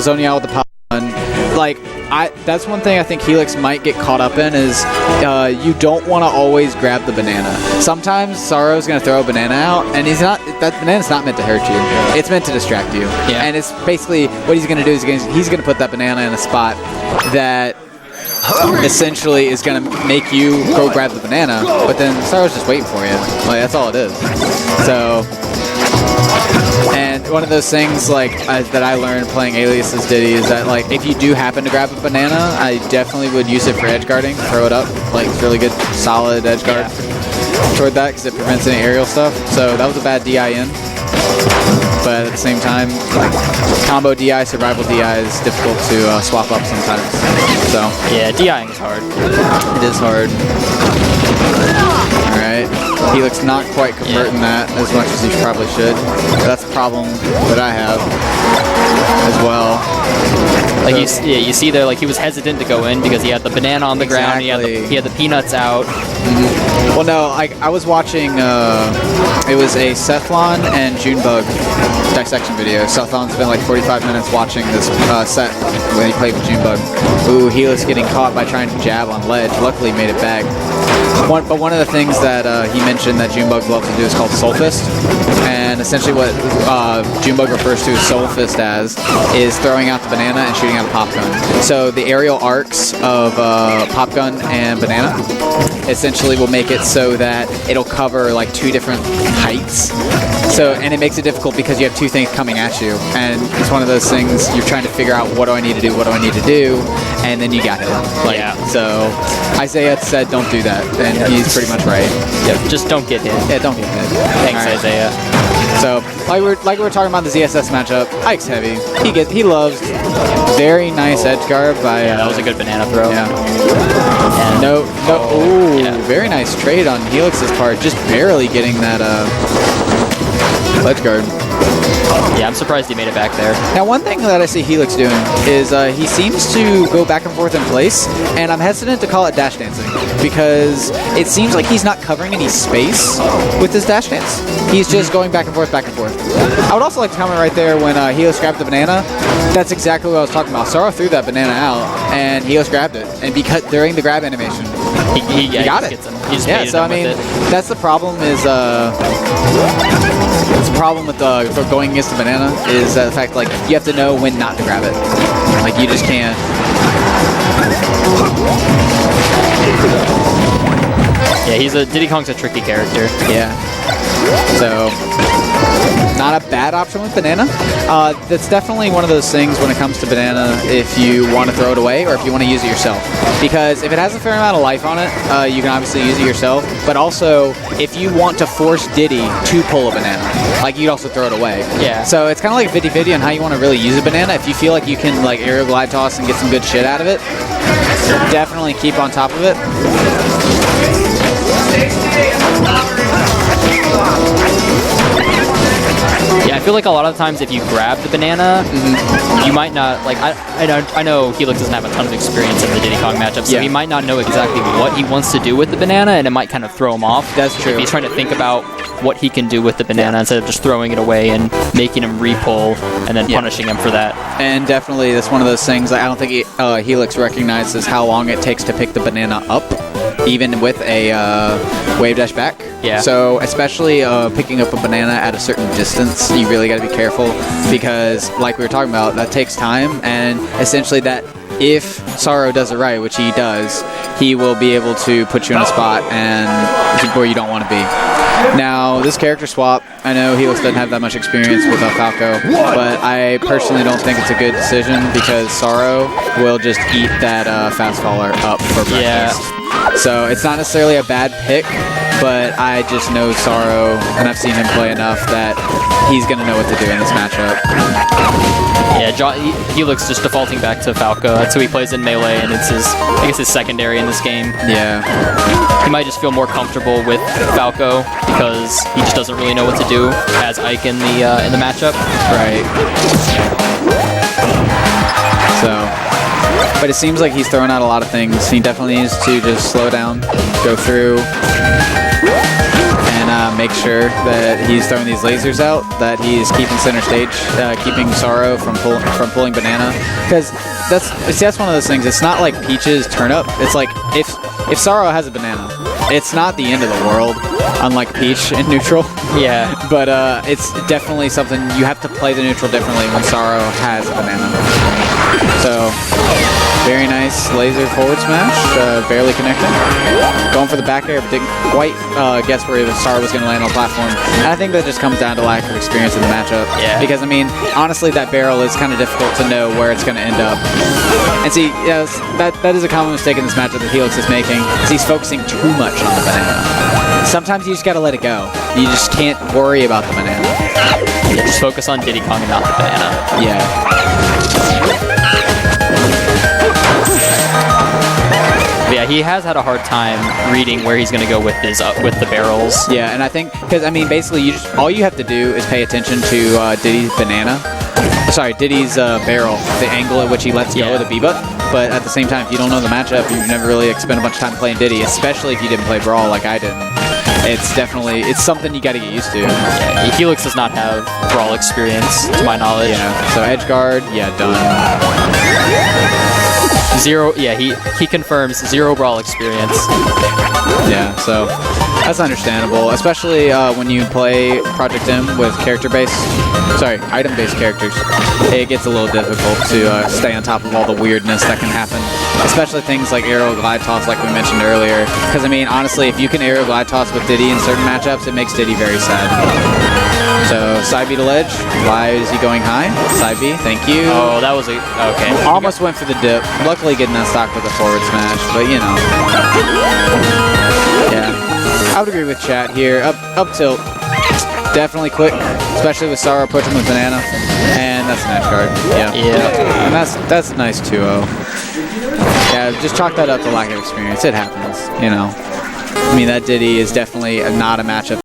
zoning out with the pop gun. Like, that's one thing I think Helix might get caught up in is you don't want to always grab the banana. Sometimes Sorrow's going to throw a banana out, and that banana's not meant to hurt you. It's meant to distract you. Yeah. And it's basically what he's going to do is he's going to put that banana in a spot that essentially is going to make you go grab the banana, but then Sorrow's just waiting for you. Like, that's all it is. So, and one of those things like that I learned playing Alias as Diddy is that like if you do happen to grab a banana, I definitely would use it for edge guarding, throw it up, like it's really good solid edge guard toward that because it prevents any aerial stuff. So that was a bad DI in. But at the same time, combo DI, survival DI is difficult to swap up sometimes. So yeah, DIing is hard. It is hard. Alright. Helix not quite converting that as much as he probably should. That's a problem that I have as well. Like you see there, like he was hesitant to go in because he had the banana on the ground, he had the peanuts out. Well, no, I was watching, it was a Cephalon and Junebug dissection video. Cephalon's been like 45 minutes watching this set when he played with Junebug. Ooh, Helix getting caught by trying to jab on ledge. Luckily made it back. But one of the things that he mentioned that Junebug loves to do is called Soul Fist. And essentially what Junebug refers to Soul Fist as is throwing out the banana and shooting out a pop gun. So the aerial arcs of pop gun and banana essentially will make it so that it'll cover like two different heights. So, and it makes it difficult because you have two things coming at you. And it's one of those things you're trying to figure out what do I need to do, what do I need to do, and then you got hit. Like, yeah. So Isaiah said don't do that, and he's pretty much right. Yeah, just don't get hit. Yeah, don't get hit. Thanks, right. Isaiah. So, like we were talking about the ZSS matchup, Ike's heavy. He loves very nice edge guard by. Yeah, that was a good banana throw. Yeah. Ooh, yeah. Very nice trade on Helix's part, just barely getting that edge guard. Yeah, I'm surprised he made it back there. Now, one thing that I see Helix doing is he seems to go back and forth in place, and I'm hesitant to call it dash dancing because it seems like he's not covering any space with his dash dance. He's just going back and forth, back and forth. I would also like to comment right there when Helix grabbed the banana. That's exactly what I was talking about. Sorrow threw that banana out, and Helix grabbed it, and because during the grab animation, he got it. Yeah, so I mean, that's the problem is. It's a problem with going against the banana is the fact like you have to know when not to grab it. Like you just can't. Yeah, Diddy Kong's a tricky character. Yeah. So not a bad option with banana. That's definitely one of those things when it comes to banana if you want to throw it away or if you want to use it yourself. Because if it has a fair amount of life on it, you can obviously use it yourself. But also, if you want to force Diddy to pull a banana, like you'd also throw it away. Yeah. So it's kind of like 50-50 on how you want to really use a banana. If you feel like you can like aerial glide toss and get some good shit out of it, definitely keep on top of it. Yeah, I feel like a lot of times if you grab the banana, you might not, like, I know Helix doesn't have a ton of experience in the Diddy Kong matchup, so he might not know exactly what he wants to do with the banana, and it might kind of throw him off. That's true. If he's trying to think about what he can do with the banana instead of just throwing it away and making him re-pull and then punishing him for that. And definitely, that's one of those things, I don't think Helix recognizes how long it takes to pick the banana up, even with a wave dash back. Yeah. So especially picking up a banana at a certain distance, you really got to be careful because, like we were talking about, that takes time, and essentially that if Sorrow does it right, which he does, he will be able to put you in a spot and where you don't want to be. Now, this character swap, I know Helix doesn't have that much experience with Falco, but I personally don't think it's a good decision because Sorrow will just eat that fast faller up for breakfast. Yeah. So it's not necessarily a bad pick, but I just know Sorrow, and I've seen him play enough that he's going to know what to do in this matchup. Yeah, Helix just defaulting back to Falco. That's who he plays in Melee, and it's I guess his secondary in this game. Yeah. He might just feel more comfortable with Falco because he just doesn't really know what to do as Ike in the matchup. Right. So, but it seems like he's throwing out a lot of things. He definitely needs to just slow down, go through, and make sure that he's throwing these lasers out, that he's keeping center stage, keeping Sorrow from pulling banana. Because that's one of those things. It's not like Peach's turnip. It's like if Sorrow has a banana, it's not the end of the world, unlike Peach in neutral. Yeah. But it's definitely something you have to play the neutral differently when Sorrow has a banana. So, very nice laser forward smash, barely connecting. Going for the back air, but didn't quite guess where the Sorrow was going to land on the platform. And I think that just comes down to lack of experience in the matchup. Yeah. Because, I mean, honestly, that barrel is kind of difficult to know where it's going to end up. And see, yes, that is a common mistake in this matchup that Helix is making, is he's focusing too much on the banana. Sometimes you just got to let it go. You just can't worry about the banana. Yeah, just focus on Diddy Kong and not the banana. Yeah. But yeah, he has had a hard time reading where he's going to go with his with the barrels. Yeah, and I think because I mean basically all you have to do is pay attention to Diddy's banana. Sorry, Diddy's barrel, the angle at which he lets go of the B-Butt. But at the same time, if you don't know the matchup, you've never really spent a bunch of time playing Diddy, especially if you didn't play Brawl like I didn't. It's something you got to get used to. Yeah, Helix does not have Brawl experience, to my knowledge. Yeah, so edge guard, yeah, done. Zero, yeah, he confirms 0 Brawl experience. Yeah, so that's understandable, especially when you play Project M with item-based characters. It gets a little difficult to stay on top of all the weirdness that can happen, especially things like aerial glide toss, like we mentioned earlier. Because I mean, honestly, if you can aerial glide toss with Diddy in certain matchups, it makes Diddy very sad. So side B to ledge. Why is he going high? Side B, thank you. Oh, that was okay. Almost went for the dip. Luckily getting that stock with a forward smash, but you know. Yeah. I would agree with chat here. Up tilt. Definitely quick, especially with Sorrow approaching with banana. And that's an edge guard. Yeah. And that's a nice 2-0. Yeah, just chalk that up to lack of experience. It happens, you know. I mean, that Diddy is definitely not a matchup